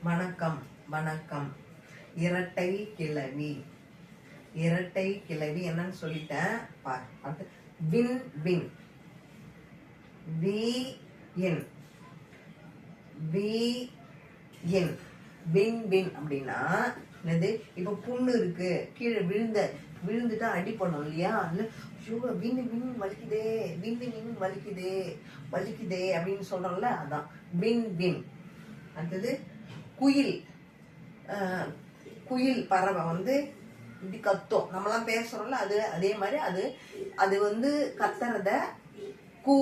வணக்கம் வணக்கம். இரட்டை கிளவி. இரட்டை கிளவி என்னன்னு சொல்லிட்டேன். பாரு. Win win we N V N win win அப்படின்னா என்னது? இப்ப புண்ணு இருக்கு, கீழே விழுந்துட்டா அடி பண்ணும் இல்லையா? வின் வின் வலிக்குதே, வின் வின் வலிக்குதே வலிக்குதே அப்படின்னு சொல்றோம்ல, அதான் வின் வின். அடுத்தது குயில். குயில் பறவை வந்து இப்படி கத்தும், நம்மளாம் பேசுறோம்ல, அது அதே மாதிரி அது வந்து கத்துறத கூ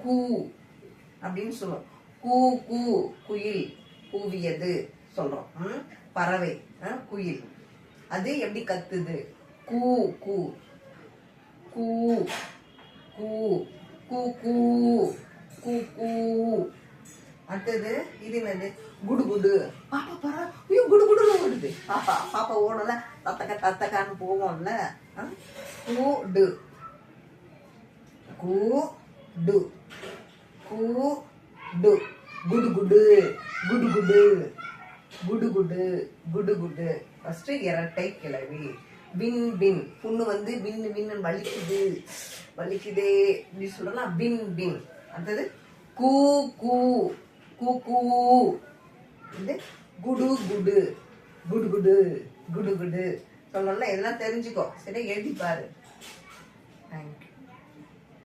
கூ அப்படின்னு சொல்லுவோம். கூ கூ குயில் கூவியது சொல்றோம். பறவை குயில் அது எப்படி கத்துது? கூ கூ கூ கூ கூ கூ கூ கூ. அடுத்தது இது என்னது? குடு குடு. பாப்பா பறவை ஐயோ குடு குடுன்னு ஓடுது. பாப்பா ஓடல, தத்தக்க தத்தக்கான்னு போவோம்ல. கூடு கூடு கூடு குடு குடு குடு குடு குடு குடு குடு குடு. ஃபர்ஸ்ட் இரட்டை கிளவி. வின் வின் புண்ணு வந்து வின் வின்னு வலிக்குது வலிக்குதே இப்படி சொல்லலாம். Win win. அடுத்தது கூ கூ கூ கூ. இது குடு குடு குடு குடு குடு குடு சொல்லணும்ல. இதெல்லாம் தெரிஞ்சுக்கோ. சரி, எழுதி பாரு. தேங்க்யூ.